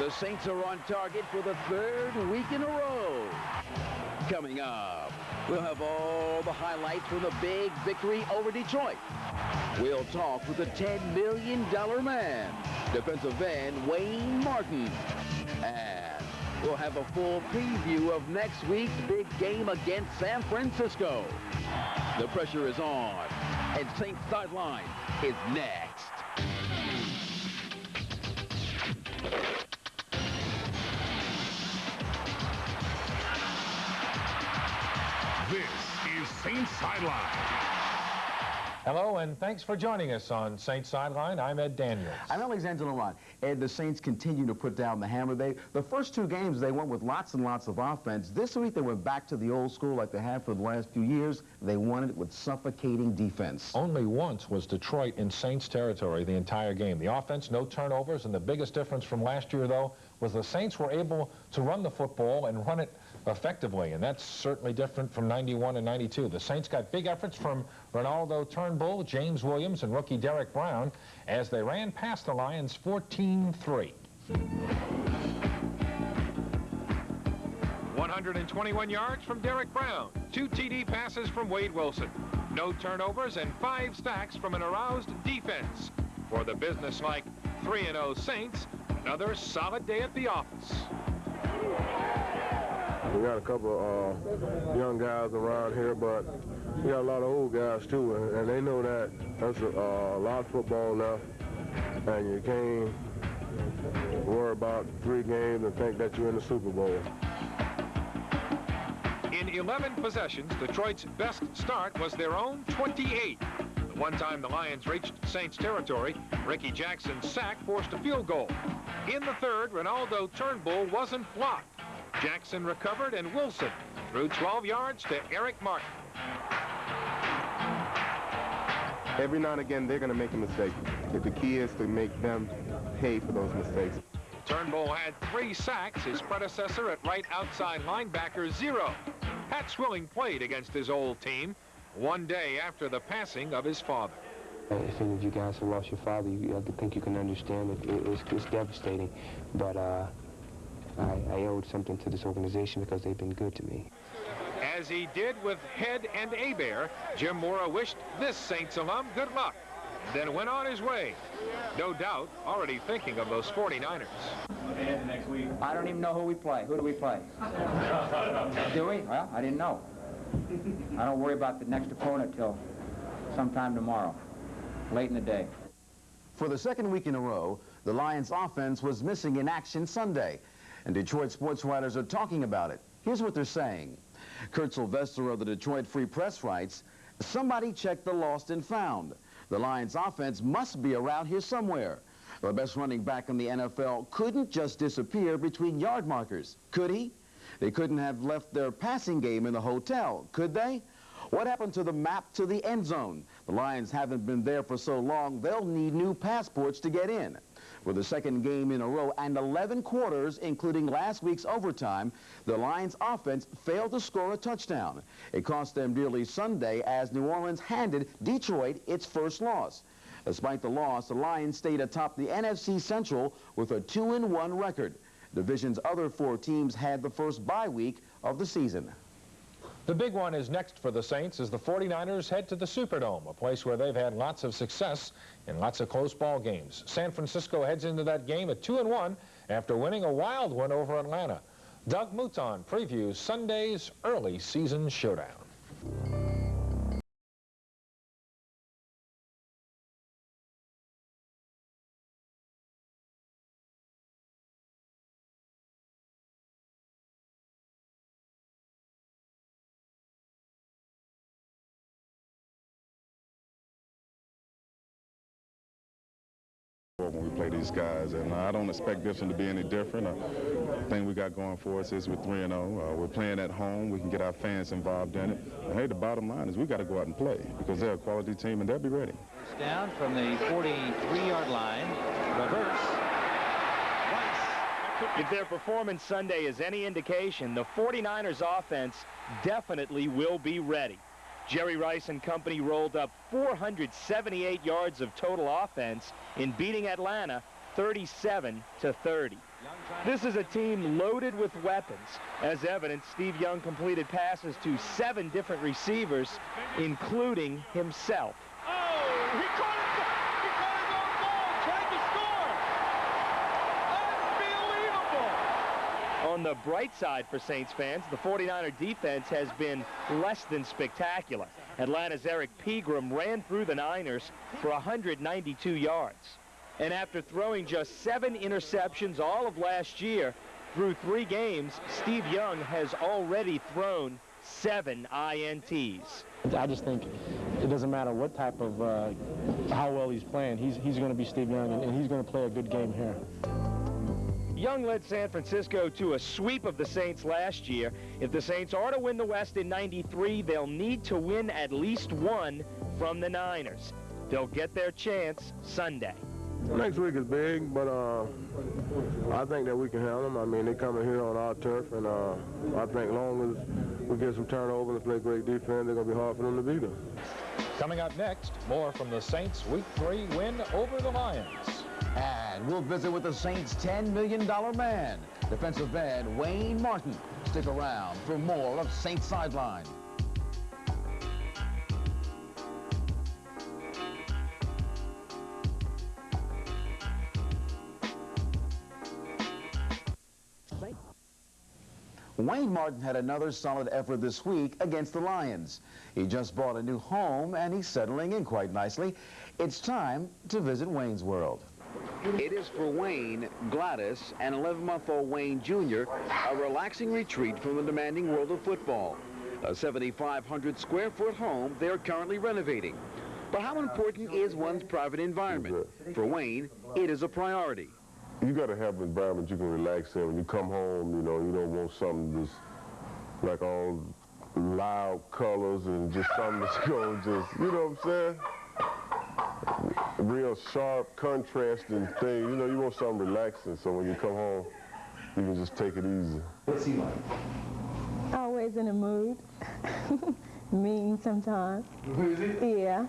The Saints are on target for the third week in a row. Coming up, we'll have all the highlights from the big victory over Detroit. We'll talk with the $10 million man, defensive end Wayne Martin. And we'll have a full preview of next week's big game against San Francisco. The pressure is on, and Saints Sideline is next. This is Saints Sideline. Hello, and thanks for joining us on Saints Sideline. I'm Ed Daniels. I'm Alexander Laurent. Ed, the Saints continue to put down the hammer. The first two games, they went with lots and lots of offense. This week, they went back to the old school like they have for the last few years. They won it with suffocating defense. Only once was Detroit in Saints territory the entire game. The offense, no turnovers, and the biggest difference from last year, though, was the Saints were able to run the football and run it effectively, and that's certainly different from 91 and 92. The Saints got big efforts from Renaldo Turnbull, James Williams, and rookie Derek Brown as they ran past the Lions 14-3. 121 yards from Derek Brown, 2 TD passes from Wade Wilson, no turnovers, and 5 sacks from an aroused defense. For the businesslike 3-0 Saints, another solid day at the office. We got a couple of young guys around here, but we got a lot of old guys too, and they know that that's a lot of football now, and you can't worry about 3 games and think that you're in the Super Bowl. In 11 possessions, Detroit's best start was their own 28. The one time the Lions reached Saints territory, Rickey Jackson's sack forced a field goal. In the third, Renaldo Turnbull wasn't blocked. Jackson recovered, and Wilson threw 12 yards to Eric Martin. Every now and again, they're going to make a mistake. The key is to make them pay for those mistakes. Turnbull had 3 sacks, his predecessor at right outside linebacker 0. Pat Swilling played against his old team one day after the passing of his father. If any of you guys have lost your father, I think you can understand it. It's devastating, but I owed something to this organization because they've been good to me. As he did with Head and Abear, Jim Mora wished this Saints alum good luck, then went on his way. No doubt, already thinking of those 49ers. I don't even know who we play. Who do we play? Do we? Well, I didn't know. I don't worry about the next opponent till sometime tomorrow, late in the day. For the second week in a row, the Lions' offense was missing in action Sunday, and Detroit sports writers are talking about it. Here's what they're saying. Kurt Sylvester of the Detroit Free Press writes, "Somebody check the lost and found. The Lions' offense must be around here somewhere. The best running back in the NFL couldn't just disappear between yard markers, could he? They couldn't have left their passing game in the hotel, could they? What happened to the map to the end zone? The Lions haven't been there for so long, they'll need new passports to get in." For the second game in a row and 11 quarters, including last week's overtime, the Lions' offense failed to score a touchdown. It cost them dearly Sunday as New Orleans handed Detroit its first loss. Despite the loss, the Lions stayed atop the NFC Central with a 2-1 record. Division's other 4 teams had the first bye week of the season. The big one is next for the Saints as the 49ers head to the Superdome, a place where they've had lots of success in lots of close ball games. San Francisco heads into that game at 2-1 after winning a wild win over Atlanta. Doug Mouton previews Sunday's early season showdown. When we play these guys, and I don't expect this one to be any different. The thing we got going for us is we're 3-0. We're playing at home. We can get our fans involved in it. And hey, the bottom line is we got to go out and play because they're a quality team and they'll be ready. Down from the 43-yard line, reverse. If their performance Sunday is any indication, the 49ers offense definitely will be ready. Jerry Rice and company rolled up 478 yards of total offense in beating Atlanta 37-30. This is a team loaded with weapons. As evidence, Steve Young completed passes to 7 different receivers, including himself. Oh, he caught his own ball, tried to score. Unbelievable. On the bright side for Saints fans, the 49er defense has been less than spectacular. Atlanta's Eric Pegram ran through the Niners for 192 yards. And after throwing just 7 interceptions all of last year, through 3 games, Steve Young has already thrown 7 INTs. I just think it doesn't matter what type of, how well he's playing. He's going to be Steve Young, and he's going to play a good game here. Young led San Francisco to a sweep of the Saints last year. If the Saints are to win the West in '93, they'll need to win at least 1 from the Niners. They'll get their chance Sunday. Next week is big, but I think that we can handle them. I mean, they coming here on our turf, and I think as long as we get some turnover and play great defense, they're going to be hard for them to beat us. Coming up next, more from the Saints' Week 3 win over the Lions. And we'll visit with the Saints' $10 million man, defensive end Wayne Martin. Stick around for more of Saints Sideline. Wayne Martin had another solid effort this week against the Lions. He just bought a new home and he's settling in quite nicely. It's time to visit Wayne's world. It is for Wayne, Gladys, and 11-month-old Wayne Jr. a relaxing retreat from the demanding world of football. A 7,500 square foot home they're currently renovating. But how important is one's private environment? For Wayne, it is a priority. You got to have an environment you can relax in. When you come home, you know, you don't want something just like all loud colors and just something that's going to just, you know what I'm saying? Real sharp, contrasting thing. You know, you want something relaxing, so when you come home, you can just take it easy. What's he like? Always in a mood. Mean sometimes. Who is he? Yeah.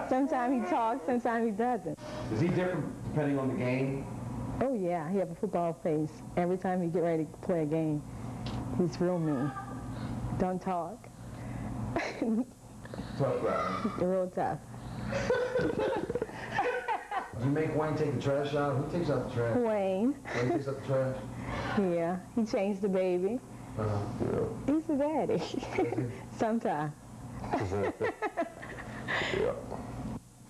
Sometimes he talks, sometimes he doesn't. Is he different depending on the game? Oh yeah, he has a football face. Every time he get ready to play a game, he's real mean. Don't talk. Tough guy. Real tough. Do you make Wayne take the trash out? Who takes out the trash? Wayne. Wayne takes out the trash? Yeah, he changed the baby. Yeah. He's a daddy. Sometimes. Yeah.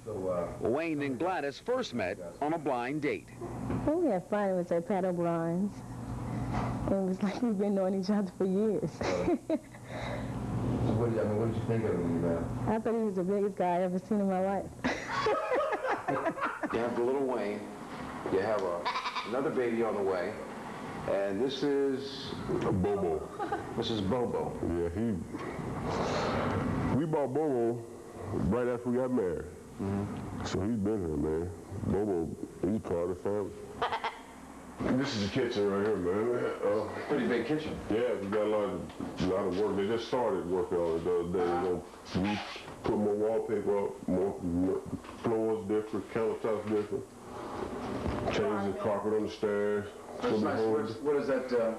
So, Wayne and Gladys first met on a blind date. Oh, we had fun. It was at Pat O'Brien's. It was like we've been knowing each other for years. What did you think of him when you met him? I thought he was the biggest guy I ever seen in my life. You have the little Wayne. You have another baby on the way. And this is Bobo. This is Bobo. Yeah, we bought Bobo right after we got married. So he's been here, man. Bobo, he's part of the family. This is the kitchen right here, man. Pretty big kitchen. Yeah, we got a lot of work. They just started working on it the other day. We put more wallpaper up, more floors different, countertops different. Change the carpet on the stairs. That's nice. Where does that go?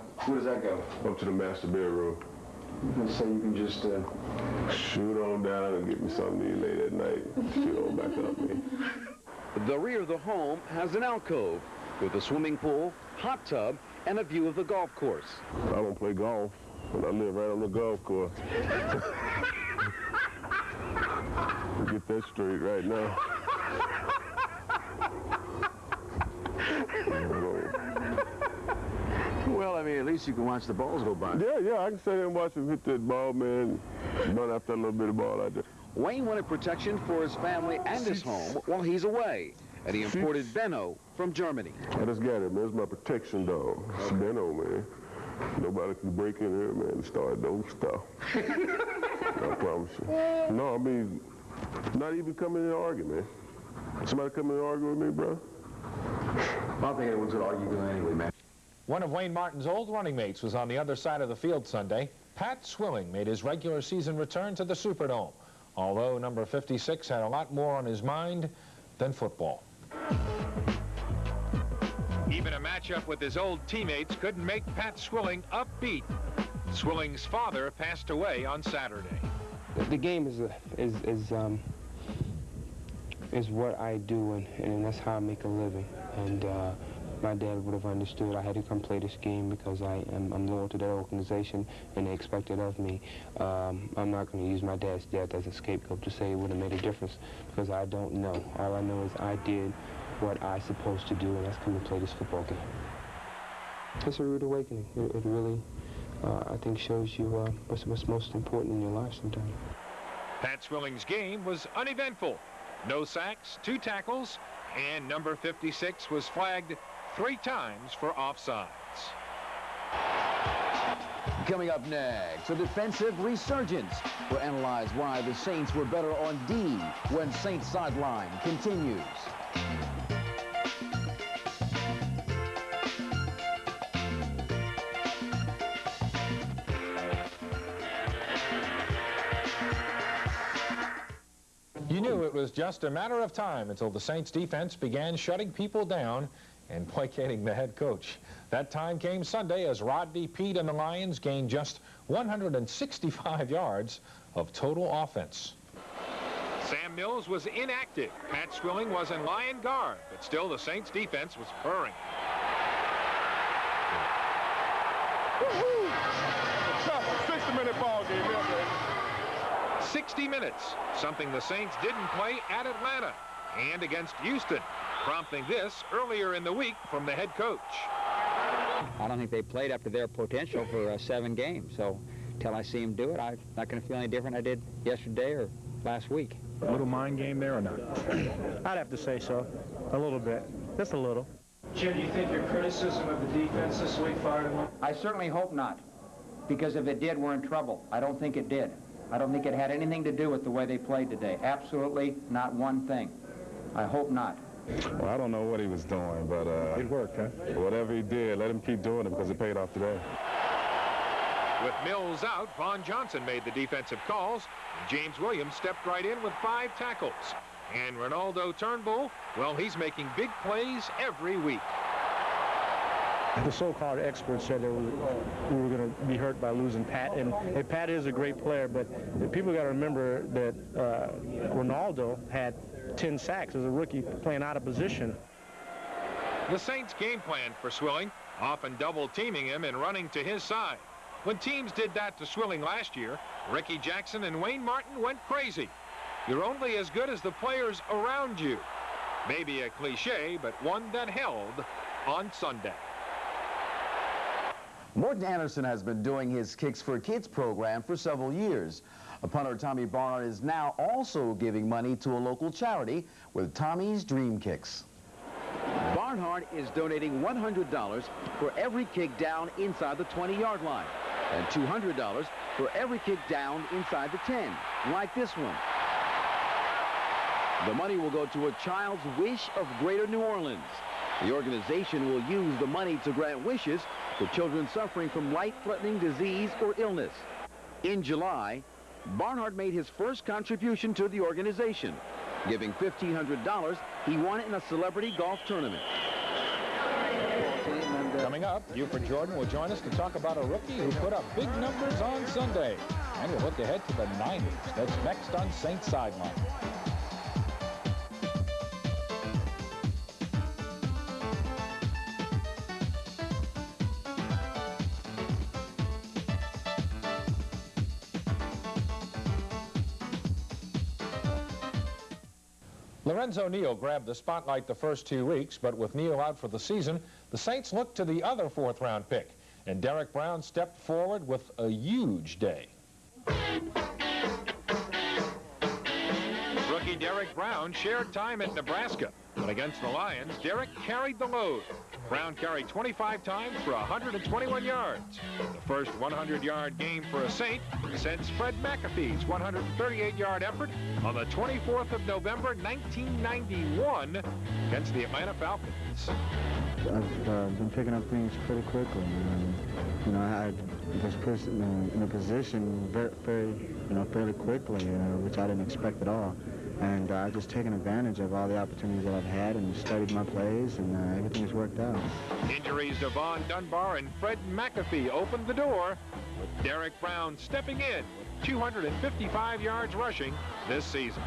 Up to the master bedroom. So you can just shoot on down and get me something to eat late at night. Shoot on back up, man. The rear of the home has an alcove with a swimming pool, hot tub, and a view of the golf course. I don't play golf, but I live right on the golf course. Get that straight right now. Well, I mean, at least you can watch the balls go by. Yeah, I can sit there and watch him hit that ball, man. Run after a little bit of ball out there. Wayne wanted protection for his family and his home while he's away, and he imported Benno from Germany. I just got it, man. It's my protection dog. It's Benno, man. Nobody can break in here, man, and start those stuff. I promise you. No, I mean, not even coming in and argue, man. Somebody come in and argue with me, bro? I don't think anyone's going to argue with you anyway, man. One of Wayne Martin's old running mates was on the other side of the field Sunday. Pat Swilling made his regular season return to the Superdome, although number 56 had a lot more on his mind than football. Even a matchup with his old teammates couldn't make Pat Swilling upbeat. Swilling's father passed away on Saturday. The game is what I do, and that's how I make a living. And my dad would have understood I had to come play this game because I'm loyal to that organization and they expect it of me. I'm not going to use my dad's death as a scapegoat to say it would have made a difference because I don't know. All I know is I did what I supposed to do, and that's come and play this football game. It's a rude awakening. It really, I think, shows you what's most important in your life sometimes. Pat Swilling's game was uneventful. No sacks, 2 tackles, and number 56 was flagged 3 times for offsides. Coming up next, a defensive resurgence. We'll analyze why the Saints were better on D when Saints Sideline continues. You knew it was just a matter of time until the Saints defense began shutting people down and placating the head coach. That time came Sunday as Rodney Peete and the Lions gained just 165 yards of total offense. Sam Mills was inactive. Pat Swilling was in Lion guard, but still the Saints defense was purring. Woohoo! Tough 60-minute ball game there, baby. 60 minutes, something the Saints didn't play at Atlanta and against Houston, prompting this earlier in the week from the head coach. I don't think they played up to their potential for 7 games, so until I see them do it, I'm not going to feel any different than I did yesterday or last week. A little mind game there or not? I'd have to say so. A little bit. Just a little. Jim, do you think your criticism of the defense this week fired him up? I certainly hope not, because if it did, we're in trouble. I don't think it did. I don't think it had anything to do with the way they played today. Absolutely not one thing. I hope not. Well, I don't know what he was doing, but it worked, huh? Whatever he did, let him keep doing it because it paid off today. With Mills out, Vaughan Johnson made the defensive calls. James Williams stepped right in with 5 tackles. And Renaldo Turnbull, well, he's making big plays every week. The so-called experts said that we were going to be hurt by losing Pat, and Pat is a great player, but people got to remember that Renaldo had 10 sacks as a rookie playing out of position. The Saints game plan for Swilling, often double-teaming him and running to his side. When teams did that to Swilling last year, Rickey Jackson and Wayne Martin went crazy. You're only as good as the players around you. Maybe a cliche, but one that held on Sunday. Morton Anderson has been doing his Kicks for Kids program for several years. Punter Tommy Barnard is now also giving money to a local charity with Tommy's Dream Kicks. Barnhart is donating $100 for every kick down inside the 20-yard line and $200 for every kick down inside the 10, like this one. The money will go to a child's wish of Greater New Orleans. The organization will use the money to grant wishes for children suffering from life-threatening disease or illness. In July, Barnhart made his first contribution to the organization. Giving $1,500 he won in a celebrity golf tournament. Coming up, Buford Jordan will join us to talk about a rookie who put up big numbers on Sunday. And we'll look ahead to the Niners. That's next on Saints Sideline. Lorenzo Neal grabbed the spotlight the first 2 weeks, but with Neal out for the season, the Saints looked to the other 4th-round pick, and Derek Brown stepped forward with a huge day. Rookie Derek Brown shared time at Nebraska, but against the Lions, Derek carried the load. Brown carried 25 times for 121 yards. The first 100-yard game for a Saint since Fred McAfee's 138-yard effort on the 24th of November, 1991 against the Atlanta Falcons. I've been picking up things pretty quickly. You know, I was put in a position very fairly quickly, which I didn't expect at all. And I've just taken advantage of all the opportunities that I've had and studied my plays, and everything has worked out. Injuries to Vaughan Dunbar and Fred McAfee opened the door, with Derek Brown stepping in with 255 yards rushing this season.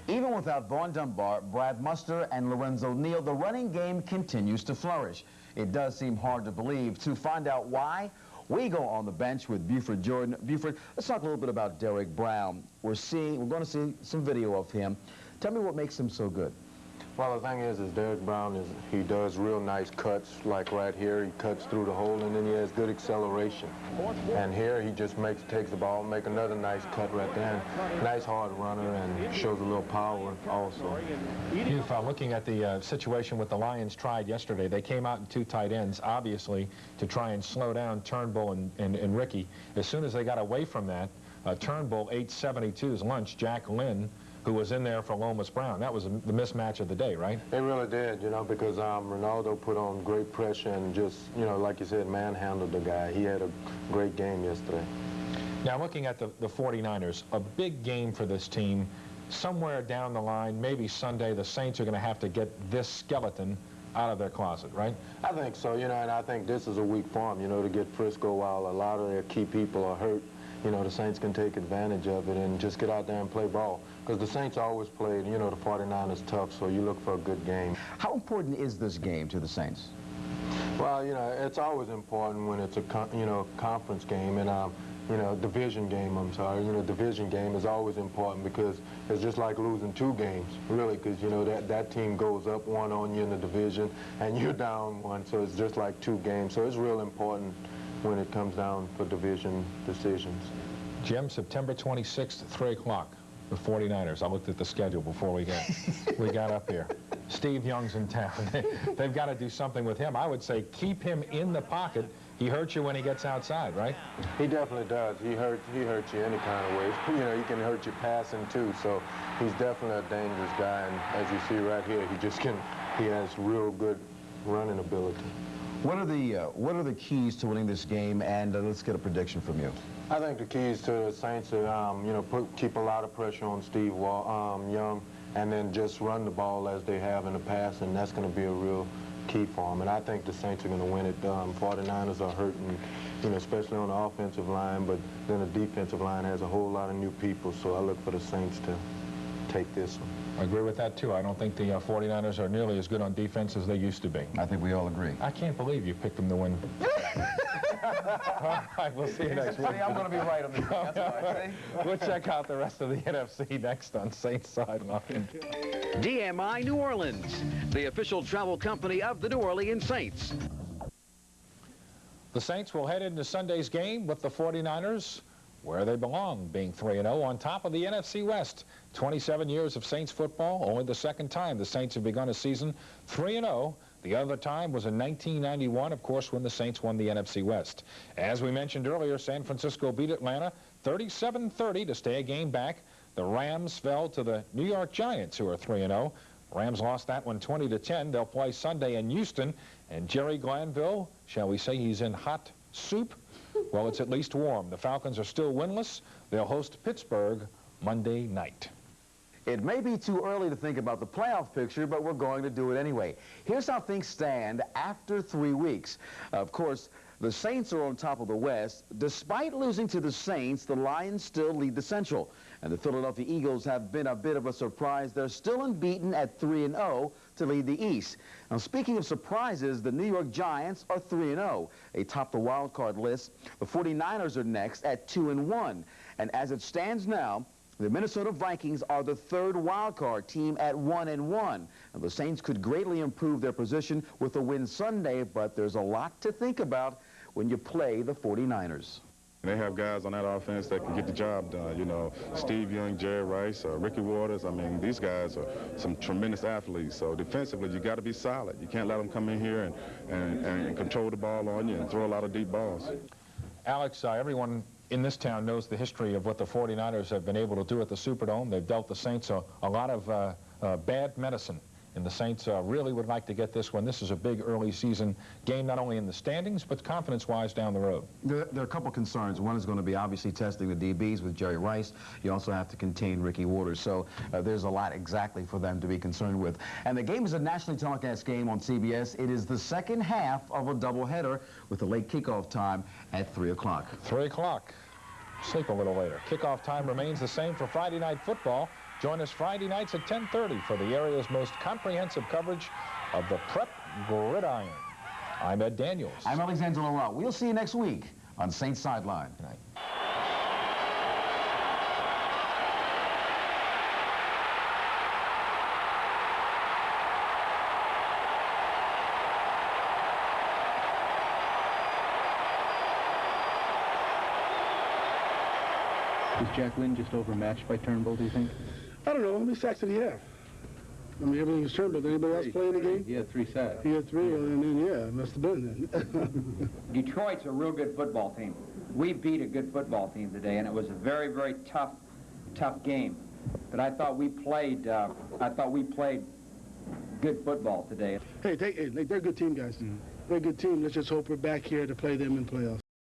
Even without Vaughan Dunbar, Brad Muster, and Lorenzo Neal, the running game continues to flourish. It does seem hard to believe. To find out why, we go on the bench with Buford Jordan. Buford, let's talk a little bit about Derek Brown. We're going to see some video of him. Tell me what makes him so good. Well, the thing is Derek Brown he does real nice cuts, like right here. He cuts through the hole, and then he has good acceleration. And here he just takes the ball, make another nice cut right there. Nice hard runner, and shows a little power also. If looking at the situation with the Lions tried yesterday, they came out in 2 tight ends, obviously, to try and slow down Turnbull and Rickey. As soon as they got away from that, Turnbull ate 72's lunch. Jack Lynn, who was in there for Lomas Brown. That was the mismatch of the day, right? It really did, you know, because Renaldo put on great pressure and just, you know, like you said, manhandled the guy. He had a great game yesterday. Now, looking at the 49ers, a big game for this team. Somewhere down the line, maybe Sunday, the Saints are going to have to get this skeleton out of their closet, right? I think so, you know, and I think this is a week for them, you know, to get Frisco while a lot of their key people are hurt. You know, the Saints can take advantage of it and just get out there and play ball. Because the Saints always played, you know, the 49ers tough, so you look for a good game. How important is this game to the Saints? Well, you know, it's always important when it's a, conference game and, division game, I'm sorry. You know, division game is always important because it's just like losing 2 games, really, because, you know, that team goes up 1 on you in the division and you're down 1, so it's just like 2 games. So it's real important when it comes down for division decisions. Jim, September 26th, 3 o'clock, the 49ers. I looked at the schedule before we got up here. Steve Young's in town. They've got to do something with him. I would say keep him in the pocket. He hurts you when he gets outside, right? He definitely does. He hurts you any kind of way. You know, he can hurt you passing too. So he's definitely a dangerous guy. And as you see right here, he has real good running ability. What are the keys to winning this game? And let's get a prediction from you. I think the keys to the Saints are, keep a lot of pressure on Steve Young, and then just run the ball as they have in the past, and that's going to be a real key for them. And I think the Saints are going to win it. 49ers are hurting, you know, especially on the offensive line, but then the defensive line has a whole lot of new people, so I look for the Saints to take this one. I agree with that, too. I don't think the 49ers are nearly as good on defense as they used to be. I think we all agree. I can't believe you picked them to win. All right, we'll see you next week. See, I'm going to be right on this. That's what I say. We'll check out the rest of the NFC next on Saints Sideline. DMI New Orleans, the official travel company of the New Orleans Saints. The Saints will head into Sunday's game with the 49ers where they belong, being 3-0 on top of the NFC West. 27 years of Saints football, only the second time the Saints have begun a season 3-0. The other time was in 1991, of course, when the Saints won the NFC West. As we mentioned earlier, San Francisco beat Atlanta 37-30 to stay a game back. The Rams fell to the New York Giants, who are 3-0. Rams lost that one 20-10. They'll play Sunday in Houston. And Jerry Glanville, shall we say he's in hot soup? Well, it's at least warm. The Falcons are still winless. They'll host Pittsburgh Monday night. It may be too early to think about the playoff picture, but we're going to do it anyway. Here's how things stand after 3 weeks. Of course, the Saints are on top of the West. Despite losing to the Saints, the Lions still lead the Central. And the Philadelphia Eagles have been a bit of a surprise. They're still unbeaten at 3-0 to lead the East. Now, speaking of surprises, the New York Giants are 3-0. They top the wild card list. The 49ers are next at 2-1. And as it stands now, the Minnesota Vikings are the third wild card team at 1-1. And the Saints could greatly improve their position with a win Sunday, but there's a lot to think about when you play the 49ers. They have guys on that offense that can get the job done. You know, Steve Young, Jerry Rice, Ricky Waters. I mean, these guys are some tremendous athletes. So defensively, you got to be solid. You can't let them come in here and control the ball on you and throw a lot of deep balls. Alex, everyone in this town knows the history of what the 49ers have been able to do at the Superdome. They've dealt the Saints a lot of bad medicine. and the Saints really would like to get this one. This is a big early season game, not only in the standings, but confidence-wise down the road. There are a couple concerns. One is going to be obviously testing the DBs with Jerry Rice. You also have to contain Ricky Waters. So there's a lot exactly for them to be concerned with. And the game is a nationally telecast game on CBS. It is the second half of a doubleheader with a late kickoff time at 3 o'clock. 3 o'clock. Sleep a little later. Kickoff time remains the same for Friday night football. Join us Friday nights at 10:30 for the area's most comprehensive coverage of the Prep Gridiron. I'm Ed Daniels. I'm Alexander Laurent. We'll see you next week on Saints Sideline. Good night. Is Jack Lynn just overmatched by Turnbull, do you think? I don't know. How many sacks did he have? I mean, everything was Turnbull. Did anybody else play in the game? He had 3 sacks. He had 3, and then, yeah, it must have been then. Detroit's a real good football team. We beat a good football team today, and it was a very, very tough game. But I thought we played good football today. Hey, they're a good team, guys. They're a good team. Let's just hope we're back here to play them in playoffs.